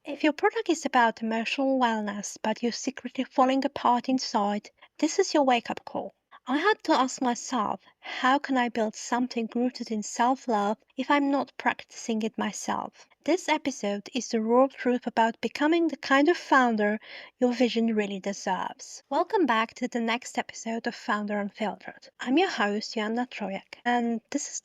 If your product is about emotional wellness, but you're secretly falling apart inside, this is your wake-up call. I had to ask myself, how can I build something rooted in self-love if I'm not practicing it myself? This episode is the raw truth about becoming the kind of founder your vision really deserves. Welcome back to the next episode of Founder Unfiltered. I'm your host, Joanna Trojak, and this is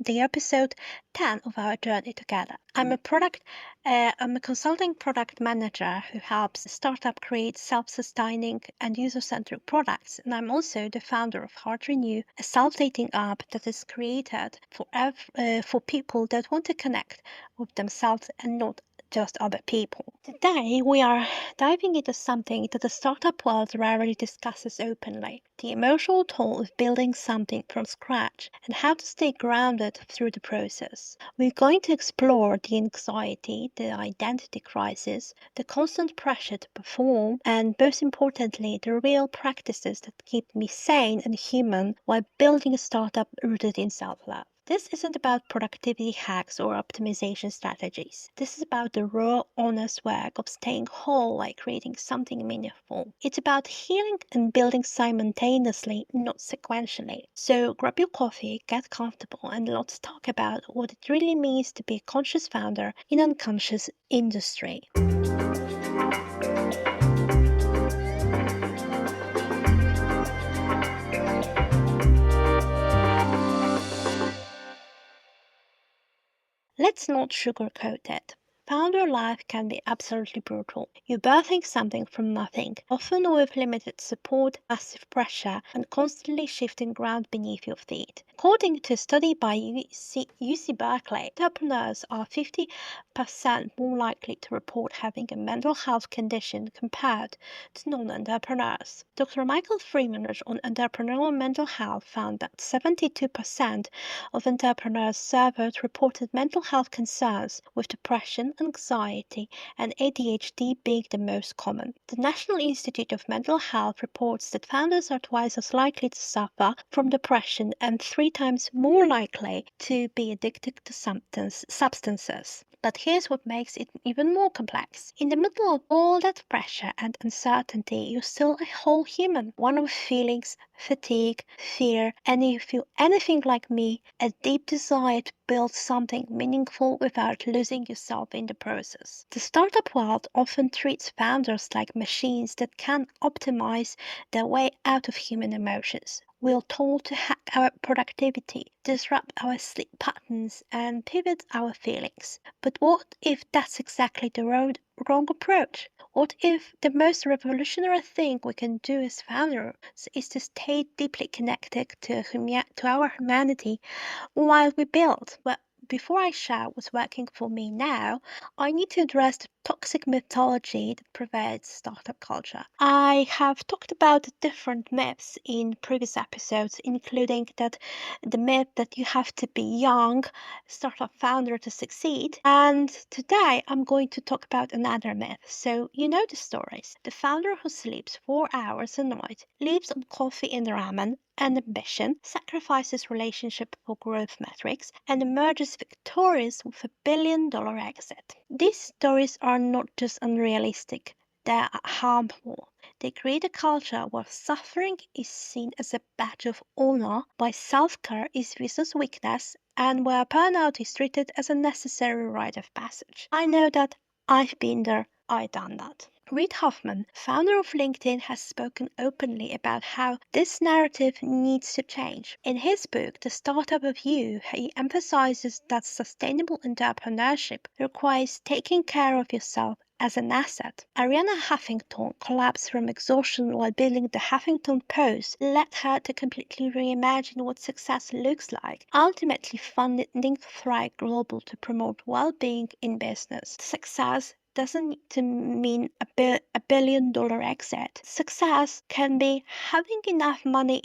the episode 10 of our journey together. I'm a consulting product manager who helps startup create self-sustaining and user-centric products, and I'm also the founder of HeartRenew, a self-dating app that is created for people that want to connect with themselves and not just other people. Today, we are diving into something that the startup world rarely discusses openly: the emotional toll of building something from scratch and how to stay grounded through the process. We're going to explore the anxiety, the identity crisis, the constant pressure to perform, and most importantly, the real practices that keep me sane and human while building a startup rooted in self-love. This isn't about productivity hacks or optimization strategies. This is about the raw, honest work of staying whole while creating something meaningful. It's about healing and building simultaneously, not sequentially. So grab your coffee, get comfortable, and let's talk about what it really means to be a conscious founder in an unconscious industry. Let's not sugarcoat it. Founder life can be absolutely brutal. You're birthing something from nothing, often with limited support, massive pressure, and constantly shifting ground beneath your feet. According to a study by UC Berkeley, entrepreneurs are 50% more likely to report having a mental health condition compared to non-entrepreneurs. Dr. Michael Freeman on entrepreneurial mental health found that 72% of entrepreneurs surveyed reported mental health concerns, with depression, anxiety, and ADHD being the most common. The National Institute of Mental Health reports that founders are twice as likely to suffer from depression and 3 times more likely to be addicted to substances. But here's what makes it even more complex. In the middle of all that pressure and uncertainty, you're still a whole human, one with feelings, fatigue, fear, and if you're anything like me, a deep desire to build something meaningful without losing yourself in the process. The startup world often treats founders like machines that can optimize their way out of human emotions. We're told to hack our productivity, disrupt our sleep patterns, and pivot our feelings. But what if that's exactly the wrong approach? What if the most revolutionary thing we can do as founders is to stay deeply connected to our humanity while we build? Well, before I share what's working for me now, I need to address the toxic mythology that pervades startup culture. I have talked about different myths in previous episodes, including the myth that you have to be young startup founder to succeed. And today I'm going to talk about another myth. So you know the stories. The founder who sleeps 4 hours a night, lives on coffee and ramen and ambition, sacrifices relationship for growth metrics, and emerges victorious with a billion-dollar exit. These stories are not just unrealistic, they are harmful. They create a culture where suffering is seen as a badge of honor, while self-care is viewed as weakness, and where burnout is treated as a necessary rite of passage. I know that I've been there, I've done that. Reid Hoffman, founder of LinkedIn, has spoken openly about how this narrative needs to change. In his book, The Startup of You, he emphasizes that sustainable entrepreneurship requires taking care of yourself as an asset. Arianna Huffington collapsed from exhaustion while building the Huffington Post led her to completely reimagine what success looks like, ultimately funding Thrive Global to promote well-being in business. Success doesn't need to mean a billion-dollar exit. Success can be having enough money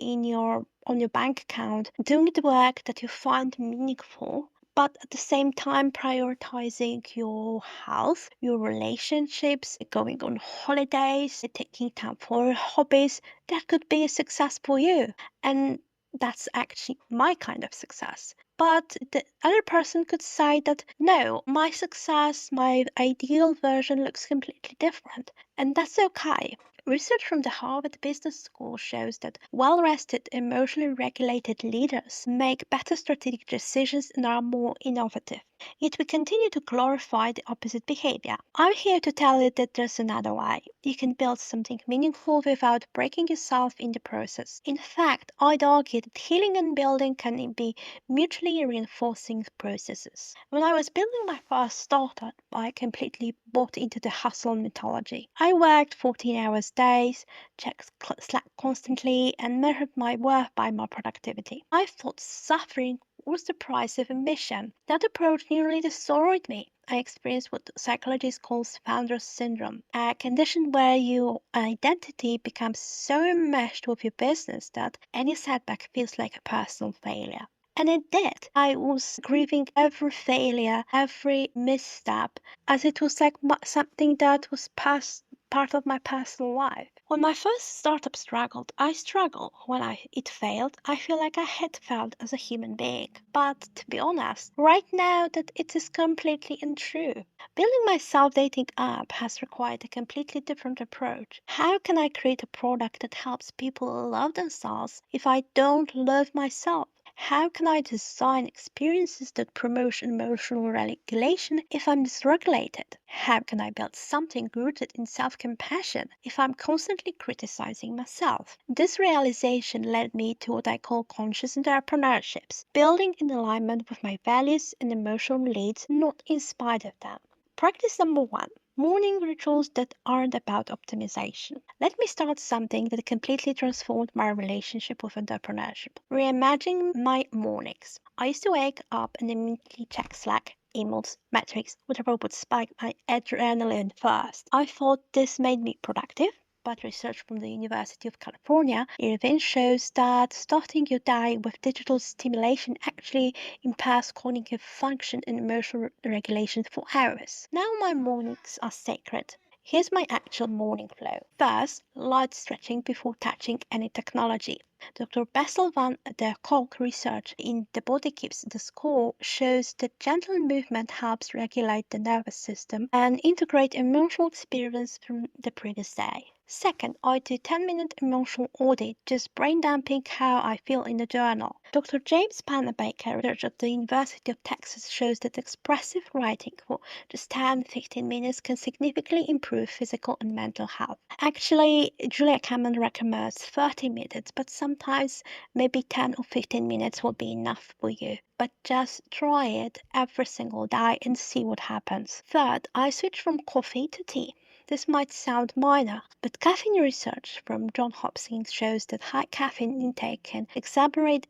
on your bank account, doing the work that you find meaningful, but at the same time prioritizing your health, your relationships, going on holidays, taking time for hobbies. That could be a success for you. And that's actually my kind of success. But Other person could say that no, my success, my ideal version looks completely different, and that's okay. Research from the Harvard Business School shows that well-rested, emotionally regulated leaders make better strategic decisions and are more innovative. Yet we continue to glorify the opposite behavior. I'm here to tell you that there's another way. You can build something meaningful without breaking yourself in the process. In fact, I'd argue that healing and building can be mutually reinforcing processes. When I was building my first startup, I completely bought into the hustle mythology. I worked 14-hour days, checked Slack constantly, and measured my worth by my productivity. I thought suffering was the price of ambition. That approach nearly destroyed me. I experienced what psychologists call founder syndrome, a condition where your identity becomes so enmeshed with your business that any setback feels like a personal failure. And it did. I was grieving every failure, every misstep, as it was like something that was past part of my personal life. When my first startup struggled, I struggled. When it failed, I feel like I had failed as a human being. But to be honest, right now that it is completely untrue. Building my self-dating app has required a completely different approach. How can I create a product that helps people love themselves if I don't love myself? How can I design experiences that promote emotional regulation if I'm dysregulated? How can I build something rooted in self-compassion if I'm constantly criticizing myself? This realization led me to what I call conscious entrepreneurships, building in alignment with my values and emotional needs, not in spite of them. Practice number 1. Morning rituals that aren't about optimization. Let me start something that completely transformed my relationship with entrepreneurship. Reimagining my mornings. I used to wake up and immediately check Slack, emails, metrics, whatever would spike my adrenaline first. I thought this made me productive, but research from the University of California, Irvine, shows that starting your day with digital stimulation actually impairs cognitive function and emotional regulation for hours. Now my mornings are sacred. Here's my actual morning flow. First, light stretching before touching any technology. Dr. Bessel van der Kolk research in The Body Keeps the Score shows that gentle movement helps regulate the nervous system and integrate emotional experience from the previous day. Second, I do 10-minute emotional audit, just brain dumping how I feel in the journal. Dr. James Panabaker, research at the University of Texas, shows that expressive writing for just 10-15 minutes can significantly improve physical and mental health. Actually, Julia Cameron recommends 30 minutes, but sometimes maybe 10 or 15 minutes will be enough for you. But just try it every single day and see what happens. Third, I switch from coffee to tea. This might sound minor, but caffeine research from Johns Hopkins shows that high caffeine intake can exacerbate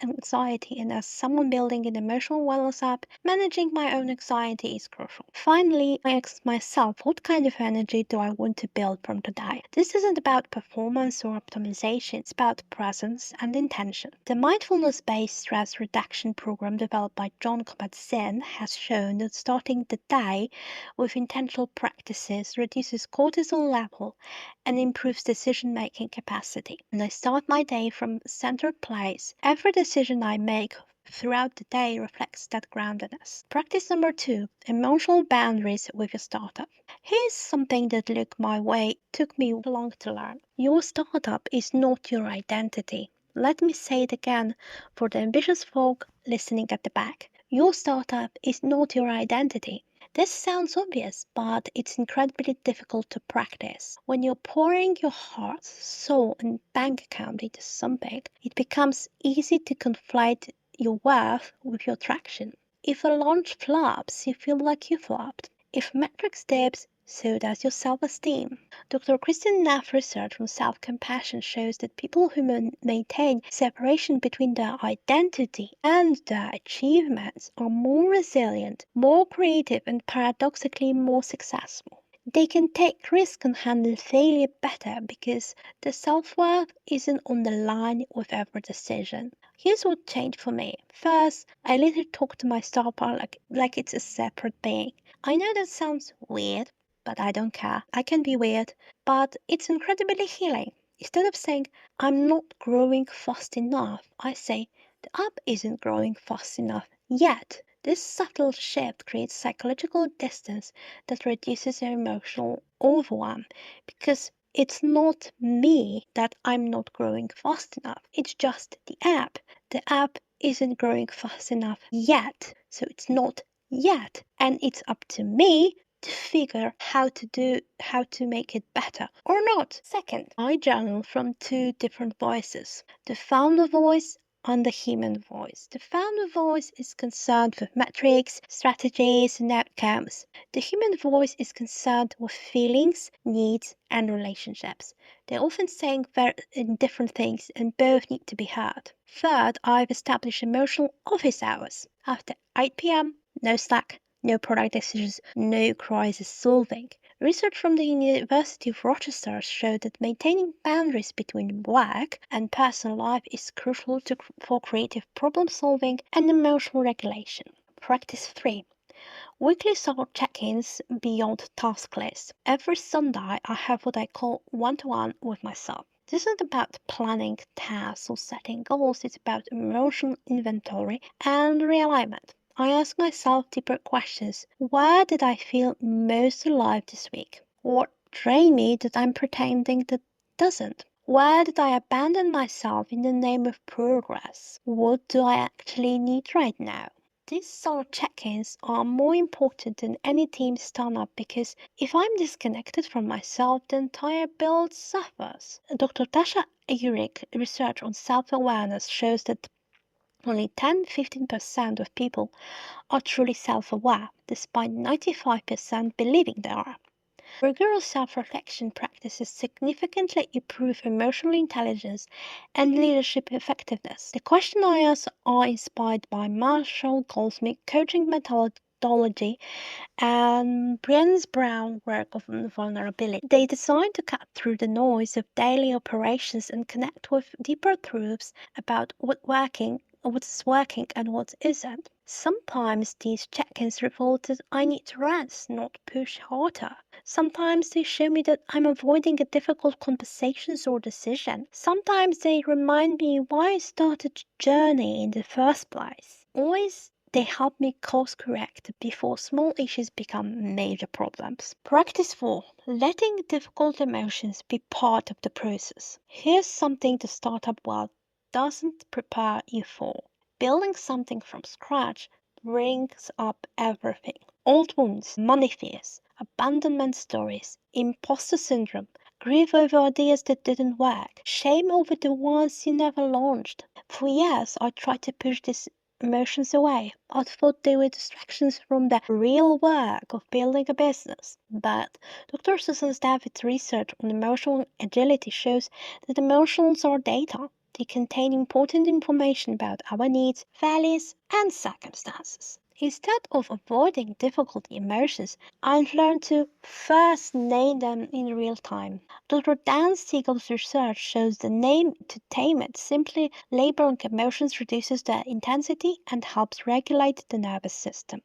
anxiety, and as someone building an emotional wellness app, managing my own anxiety is crucial. Finally, I ask myself, what kind of energy do I want to build from today? This isn't about performance or optimization, it's about presence and intention. The mindfulness-based stress reduction program developed by John Kabat-Zinn has shown that starting the day with intentional practices reduces cortisol level and improves decision-making capacity. And I start my day from a centered place. Every decision I make throughout the day reflects that groundedness. Practice number 2, emotional boundaries with your startup. Here's something that took me long to learn. Your startup is not your identity. Let me say it again for the ambitious folk listening at the back. Your startup is not your identity. This sounds obvious, but it's incredibly difficult to practice. When you're pouring your heart, soul, and bank account into something, it becomes easy to conflate your worth with your traction. If a launch flops, you feel like you flopped. If metrics dips, so does your self-esteem. Dr. Kristen Neff research on self-compassion shows that people who maintain separation between their identity and their achievements are more resilient, more creative, and paradoxically more successful. They can take risks and handle failure better because their self-worth isn't on the line with every decision. Here's what changed for me. First, I literally talk to my startup like it's a separate being. I know that sounds weird, but I don't care. I can be weird, but it's incredibly healing. Instead of saying, I'm not growing fast enough, I say, the app isn't growing fast enough Yet, this subtle shift creates psychological distance that reduces emotional overwhelm because it's not me that I'm not growing fast enough. It's just the app. The app isn't growing fast enough yet, so it's not yet. And it's up to me to figure how to make it better or not. Second, I journal from two different voices. The founder voice and the human voice. The founder voice is concerned with metrics, strategies, and outcomes. The human voice is concerned with feelings, needs, and relationships. They're often saying very different things, and both need to be heard. Third, I've established emotional office hours. After 8 p.m., no Slack, no product decisions, no crisis solving. Research from the University of Rochester showed that maintaining boundaries between work and personal life is crucial for creative problem solving and emotional regulation. Practice 3. Weekly soul check-ins beyond task lists. Every Sunday, I have what I call one-to-one with myself. This isn't about planning tasks or setting goals, it's about emotional inventory and realignment. I ask myself deeper questions. Where did I feel most alive this week? What drained me that I'm pretending that doesn't? Where did I abandon myself in the name of progress? What do I actually need right now? These soul check-ins are more important than any team stand-up because if I'm disconnected from myself, the entire build suffers. Dr. Tasha Eurich research on self-awareness shows that only 10–15% of people are truly self-aware, despite 95% believing they are. Rigorous self-reflection practices significantly improve emotional intelligence and leadership effectiveness. The questions I ask are inspired by Marshall Goldsmith's coaching methodology and Brené Brown's work on vulnerability. They designed to cut through the noise of daily operations and connect with deeper truths about what's working and what isn't. Sometimes these check-ins reveal that I need to rest, not push harder. Sometimes they show me that I'm avoiding a difficult conversation or decision. Sometimes they remind me why I started the journey in the first place. Always they help me course correct before small issues become major problems. Practice 4. Letting difficult emotions be part of the process. Here's something the startup world doesn't prepare you for. Building something from scratch brings up everything. Old wounds, money fears, abandonment stories, imposter syndrome, grief over ideas that didn't work, shame over the ones you never launched. For years, I tried to push these emotions away. I thought they were distractions from the real work of building a business. But Dr. Susan David's research on emotional agility shows that emotions are data. They contain important information about our needs, values, and circumstances. Instead of avoiding difficult emotions, I've learned to first name them in real time. Dr. Dan Siegel's research shows the name to tame it. Simply labeling emotions reduces their intensity and helps regulate the nervous system.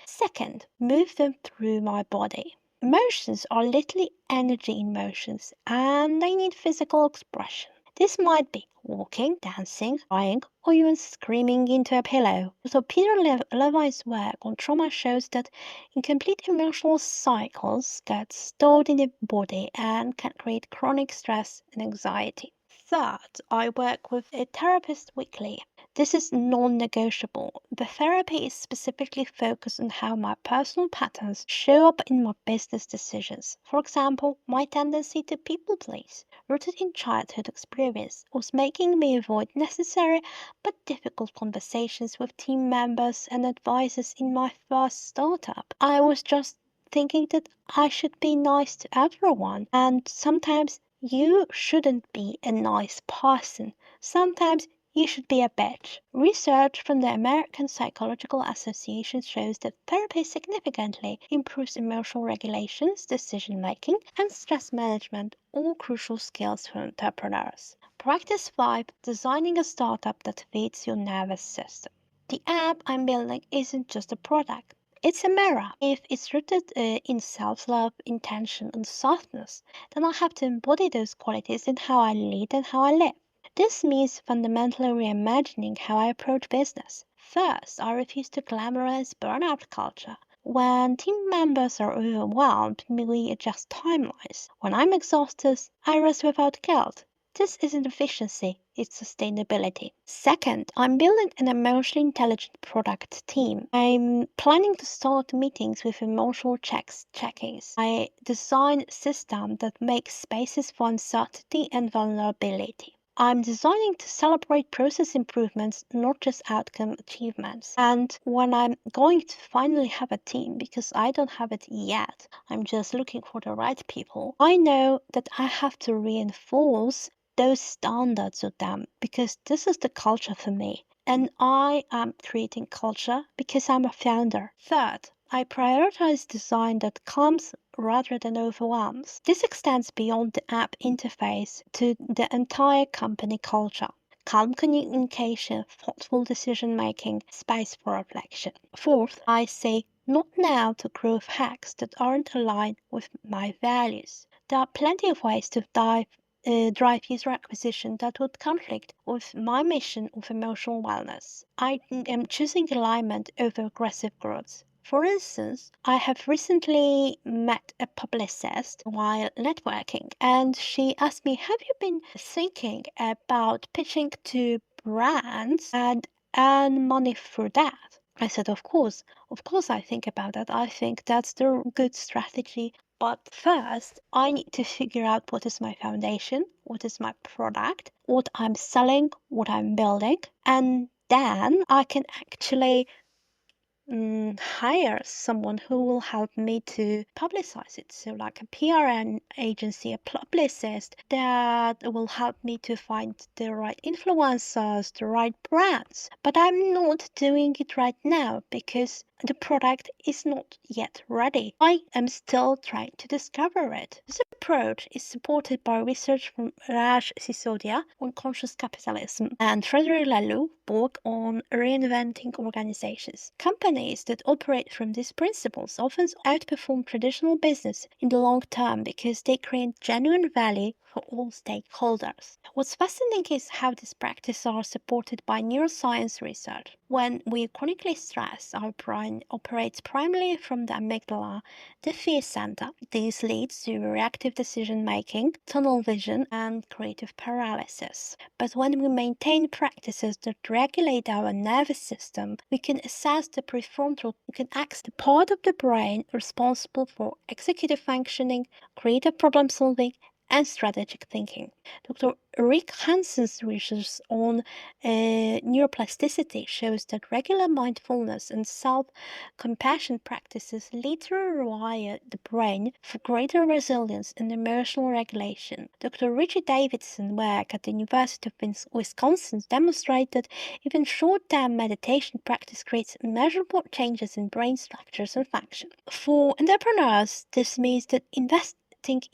Second, move them through my body. Emotions are literally energy in motions and they need physical expression. This might be walking, dancing, crying, or even screaming into a pillow. So Peter Levi's work on trauma shows that incomplete emotional cycles get stored in the body and can create chronic stress and anxiety. Third, I work with a therapist weekly. This is non-negotiable. The therapy is specifically focused on how my personal patterns show up in my business decisions. For example, my tendency to people please, rooted in childhood experience, was making me avoid necessary but difficult conversations with team members and advisors in my first startup. I was just thinking that I should be nice to everyone, and sometimes you shouldn't be a nice person. Sometimes you should be a bitch. Research from the American Psychological Association shows that therapy significantly improves emotional regulations, decision making, and stress management, all crucial skills for entrepreneurs. Practice 5. Designing a startup that fits your nervous system. The app I'm building isn't just a product. It's a mirror. If it's rooted in self-love, intention, and softness, then I have to embody those qualities in how I lead and how I live. This means fundamentally reimagining how I approach business. First, I refuse to glamorize burnout culture. When team members are overwhelmed, we adjust timelines. When I'm exhausted, I rest without guilt. This isn't efficiency, it's sustainability. Second, I'm building an emotionally intelligent product team. I'm planning to start meetings with emotional check-ins. I design a system that makes spaces for uncertainty and vulnerability. I'm designing to celebrate process improvements, not just outcome achievements. And when I'm going to finally have a team, because I don't have it yet, I'm just looking for the right people, I know that I have to reinforce those standards with them because this is the culture for me. And I am creating culture because I'm a founder. Third, I prioritize design that calms rather than overwhelms. This extends beyond the app interface to the entire company culture. Calm communication, thoughtful decision making, space for reflection. Fourth, I say not now to growth hacks that aren't aligned with my values. There are plenty of ways to drive user acquisition that would conflict with my mission of emotional wellness. I am choosing alignment over aggressive growth. For instance, I have recently met a publicist while networking, and she asked me, have you been thinking about pitching to brands and earn money for that? I said, of course. Of course, I think about that. I think that's the good strategy. But first, I need to figure out what is my foundation, what is my product, what I'm selling, what I'm building, and then I can actually hire someone who will help me to publicize it. So, like a PRN agency, a publicist that will help me to find the right influencers, the right brands. But I'm not doing it right now because the product is not yet ready. I am still trying to discover it. This approach is supported by research from Raj Sisodia on conscious capitalism and Frederic Laloux book on reinventing organizations. Companies that operate from these principles often outperform traditional business in the long term because they create genuine value for all stakeholders. What's fascinating is how these practices are supported by neuroscience research. When we chronically stress, our brain operates primarily from the amygdala, the fear center. This leads to reactive decision making, tunnel vision, and creative paralysis. But when we maintain practices that regulate our nervous system, we can assess the prefrontal, we can access the part of the brain responsible for executive functioning, creative problem solving, and strategic thinking. Dr. Rick Hansen's research on neuroplasticity shows that regular mindfulness and self-compassion practices later rewire the brain for greater resilience and emotional regulation. Dr. Richie Davidson's work at the University of Wisconsin demonstrated even short-term meditation practice creates measurable changes in brain structures and function. For entrepreneurs, this means that investing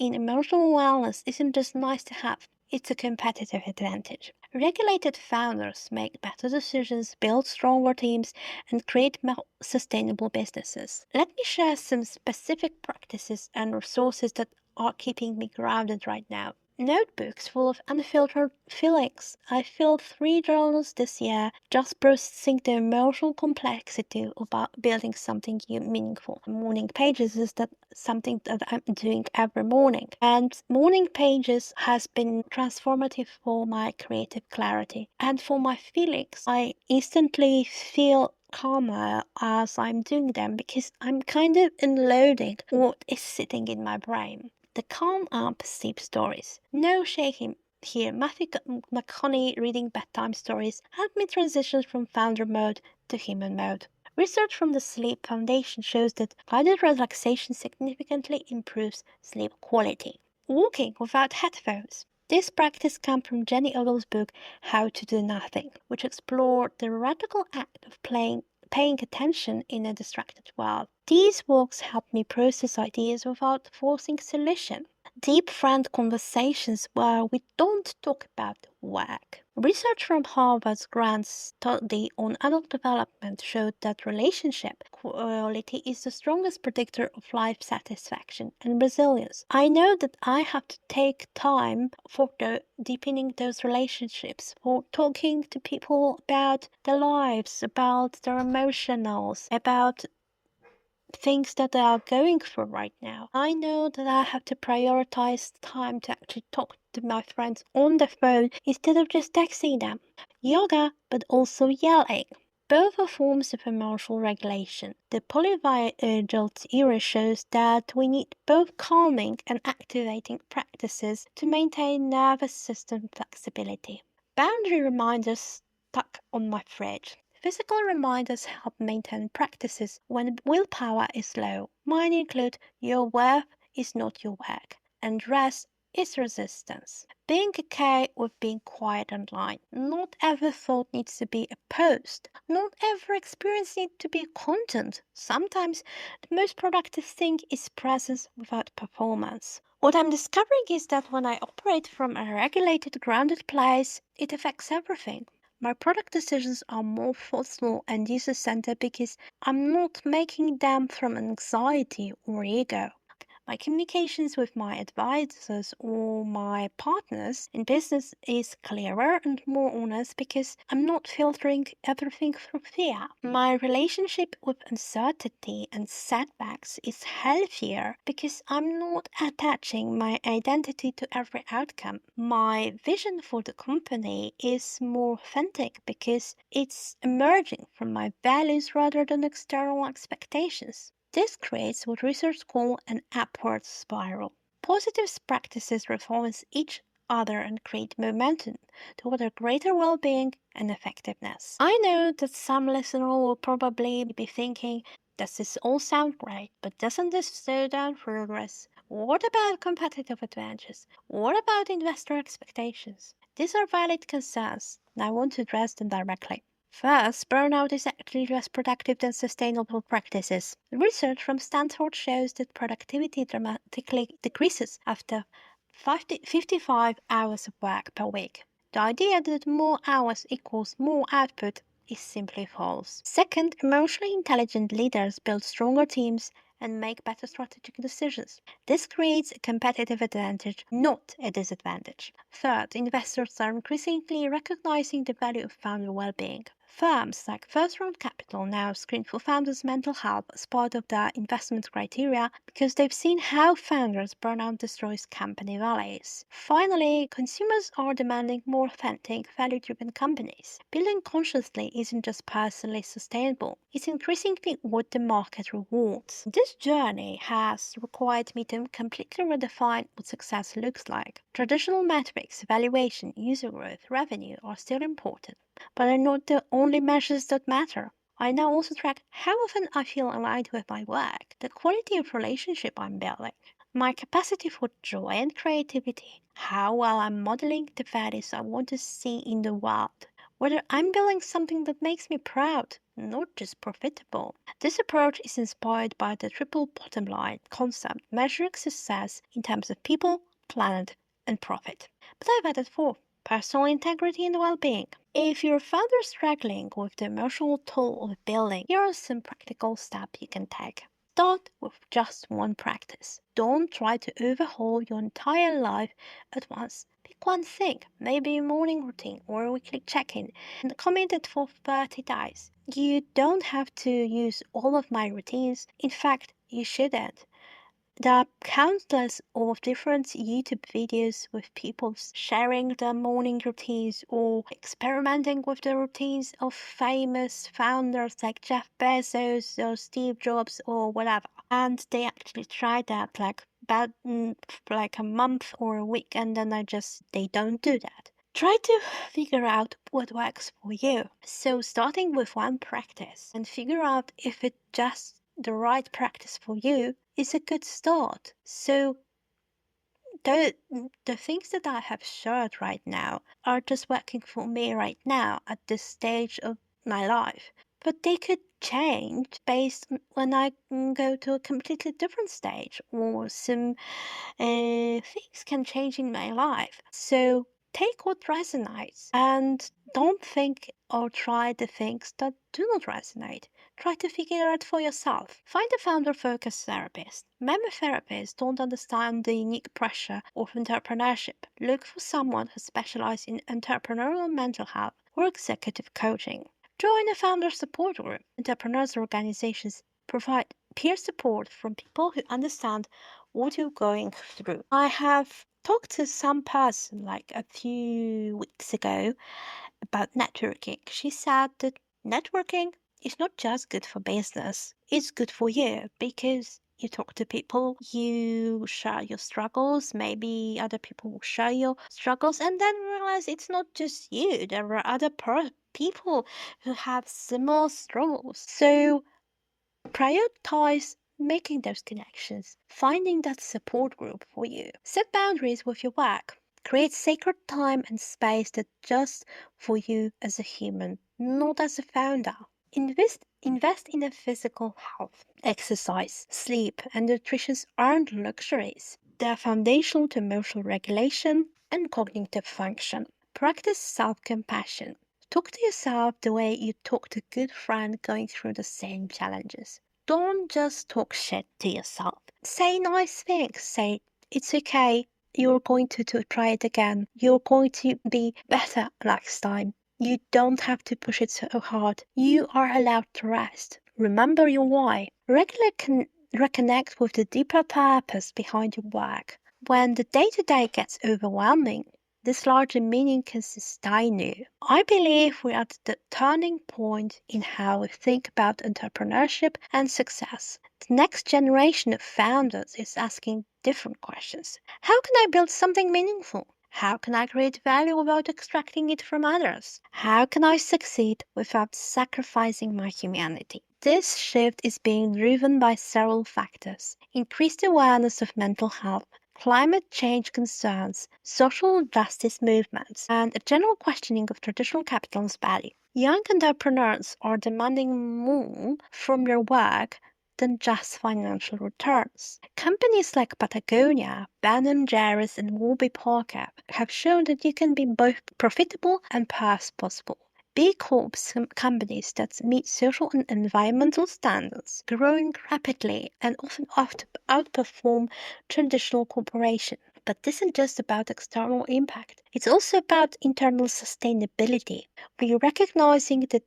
in emotional wellness isn't just nice to have, it's a competitive advantage. Regulated founders make better decisions, build stronger teams, and create more sustainable businesses. Let me share some specific practices and resources that are keeping me grounded right now. Notebooks full of unfiltered feelings. I filled 3 journals this year, just processing the emotional complexity about building something meaningful. Morning pages is that something that I'm doing every morning, and morning pages has been transformative for my creative clarity and for my feelings. I instantly feel calmer as I'm doing them because I'm kind of unloading what is sitting in my brain. The Calm Up Sleep Stories. No shaking here. Matthew McConaughey reading bedtime stories helped me transition from founder mode to human mode. Research from the Sleep Foundation shows that guided relaxation significantly improves sleep quality. Walking without headphones. This practice comes from Jenny Ogle's book How to Do Nothing, which explored the radical act of paying attention in a distracted world. These walks help me process ideas without forcing solution. deep friend conversations where we don't talk about work. Research from Harvard's grand study on adult development showed that relationship quality is the strongest predictor of life satisfaction and resilience. I know that I have to take time for deepening those relationships, for talking to people about their lives, about their emotionals, about things that they are going through right now. I know that I have to prioritize time to actually talk to my friends on the phone instead of just texting them. Yoga, but also yelling. Both are forms of emotional regulation. The polyvagal theory shows that we need both calming and activating practices to maintain nervous system flexibility. Boundary reminders stuck on my fridge. Physical reminders help maintain practices when willpower is low. Mine include your worth is not your work, and rest is resistance. Being okay with being quiet online. Not every thought needs to be a post. Not every experience needs to be content. Sometimes the most productive thing is presence without performance. What I'm discovering is that when I operate from a regulated, grounded place, it affects everything. My product decisions are more thoughtful and user-centered because I'm not making them from anxiety or ego. My communications with my advisors or my partners in business is clearer and more honest because I'm not filtering everything through fear. My relationship with uncertainty and setbacks is healthier because I'm not attaching my identity to every outcome. My vision for the company is more authentic because it's emerging from my values rather than external expectations. This creates what researchers call an upward spiral. Positive practices reinforce each other and create momentum toward a greater well-being and effectiveness. I know that some listener will probably be thinking, does this all sound great, but doesn't this slow down progress? What about competitive advantages? What about investor expectations? These are valid concerns, and I want to address them directly. First, burnout is actually less productive than sustainable practices. Research from Stanford shows that productivity dramatically decreases after 55 hours of work per week. The idea that more hours equals more output is simply false. Second, emotionally intelligent leaders build stronger teams and make better strategic decisions. This creates a competitive advantage, not a disadvantage. Third, investors are increasingly recognizing the value of founder well-being. Firms like First Round Capital now screen for founders' mental health as part of their investment criteria because they've seen how founders' burnout destroys company values. Finally, consumers are demanding more authentic, value-driven companies. Building consciously isn't just personally sustainable, it's increasingly what the market rewards. This journey has required me to completely redefine what success looks like. Traditional metrics, valuation, user growth, revenue are still important, but are not the only measures that matter. I now also track how often I feel aligned with my work, the quality of relationship I'm building, my capacity for joy and creativity, how well I'm modeling the values I want to see in the world, whether I'm building something that makes me proud, not just profitable. This approach is inspired by the triple bottom line concept, measuring success in terms of people, planet, and profit. But I've added four: personal integrity and well-being. If you're further struggling with the emotional toll of building, here are some practical steps you can take. Start with just one practice. Don't try to overhaul your entire life at once. Pick one thing, maybe a morning routine or a weekly check-in, and commit it for 30 days. You don't have to use all of my routines. In fact, you shouldn't. There are countless of different YouTube videos with people sharing their morning routines or experimenting with the routines of famous founders like Jeff Bezos or Steve Jobs or whatever. And they actually tried that like about like a month or a week, and then they don't do that. Try to figure out what works for you. So starting with one practice and figure out if it's just the right practice for you is a good start. So the things that I have shared right now are just working for me right now at this stage of my life. But they could change based on when I go to a completely different stage, or some things can change in my life. So take what resonates and don't think or try the things that do not resonate. Try to figure it out for yourself. Find a founder-focused therapist. Many therapists don't understand the unique pressure of entrepreneurship. Look for someone who specializes in entrepreneurial mental health or executive coaching. Join a founder support group. Entrepreneurs organizations provide peer support from people who understand what you're going through. I have talked to some person like a few weeks ago about networking. She said that networking is not just good for business, it's good for you because you talk to people, you share your struggles, maybe other people will share your struggles, and then realize it's not just you, there are other people who have similar struggles. So prioritize making those connections, finding that support group for you. Set boundaries with your work. Create sacred time and space that's just for you as a human, not as a founder. Invest in a physical health. Exercise, sleep, and nutrition aren't luxuries. They're foundational to emotional regulation and cognitive function. Practice self-compassion. Talk to yourself the way you talk to a good friend going through the same challenges. Don't just talk shit to yourself. Say nice things. Say, it's okay. You're going to try it again. You're going to be better next time. You don't have to push it so hard. You are allowed to rest. Remember your why. Regularly reconnect with the deeper purpose behind your work. When the day-to-day gets overwhelming, this larger meaning can sustain you. I believe we're at the turning point in how we think about entrepreneurship and success. The next generation of founders is asking different questions. How can I build something meaningful? How can I create value without extracting it from others? How can I succeed without sacrificing my humanity? This shift is being driven by several factors: increased awareness of mental health, climate change concerns, social justice movements, and a general questioning of traditional capital's value. Young entrepreneurs are demanding more from their work than just financial returns. Companies like Patagonia, Ben & Jerry's, and Warby Parker have shown that you can be both profitable and purposeful. B Corp companies that meet social and environmental standards, growing rapidly and often outperform traditional corporations. But this isn't just about external impact. It's also about internal sustainability. We're recognizing that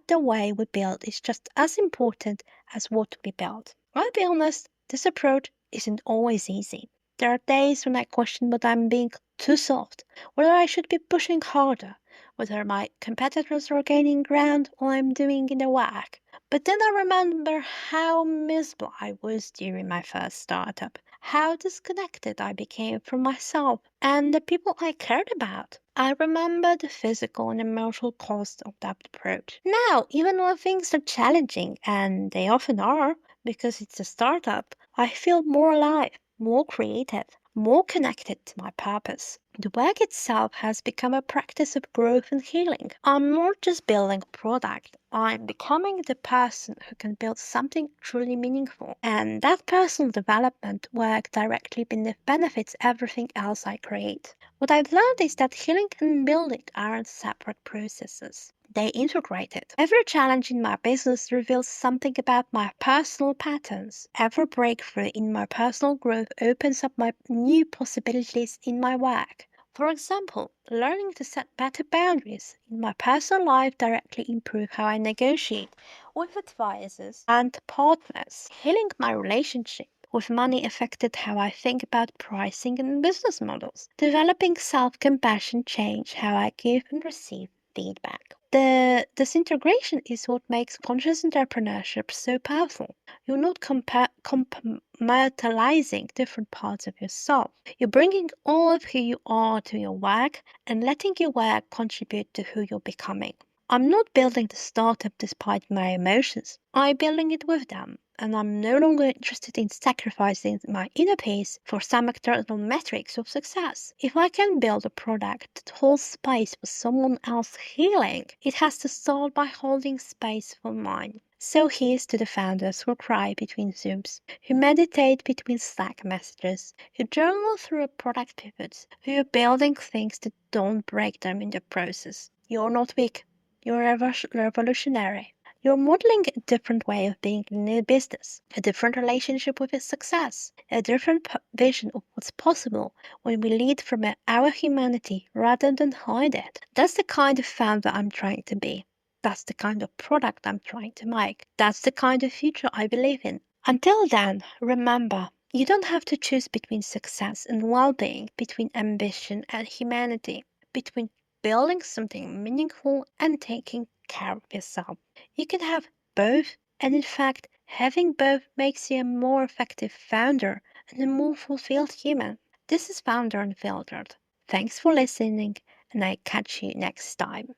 the way we build is just as important as what we build. I'll be honest, this approach isn't always easy. There are days when I question whether I'm being too soft, whether I should be pushing harder, whether my competitors are gaining ground or I'm doing the work. But then I remember how miserable I was during my first startup, how disconnected I became from myself and the people I cared about. I remember the physical and emotional cost of that approach. Now, even when things are challenging, and they often are, because it's a startup, I feel more alive, more creative, more connected to my purpose. The work itself has become a practice of growth and healing. I'm not just building a product, I'm becoming the person who can build something truly meaningful. And that personal development work directly benefits everything else I create. What I've learned is that healing and building aren't separate processes. They integrated. Every challenge in my business reveals something about my personal patterns. Every breakthrough in my personal growth opens up my new possibilities in my work. For example, learning to set better boundaries in my personal life directly improves how I negotiate with advisors and partners. Healing my relationship with money affected how I think about pricing and business models. Developing self-compassion changed how I give and receive feedback. This integration is what makes conscious entrepreneurship so powerful. You're not compartmentalizing different parts of yourself. You're bringing all of who you are to your work and letting your work contribute to who you're becoming. I'm not building the startup despite my emotions. I'm building it with them. and I'm no longer interested in sacrificing my inner peace for some external metrics of success. If I can build a product that holds space for someone else's healing, it has to start by holding space for mine. So here's to the founders who cry between Zooms, who meditate between Slack messages, who journal through a product pivot, who are building things that don't break them in the process. You're not weak. You're revolutionary. You're modeling a different way of being in a business, a different relationship with success, a different vision of what's possible when we lead from our humanity rather than hide it. That's the kind of founder I'm trying to be. That's the kind of product I'm trying to make. That's the kind of future I believe in. Until then, remember, you don't have to choose between success and well-being, between ambition and humanity, between building something meaningful and taking care of yourself. You can have both, and in fact, having both makes you a more effective founder and a more fulfilled human. This is Founder Unfiltered. Thanks for listening, and I catch you next time.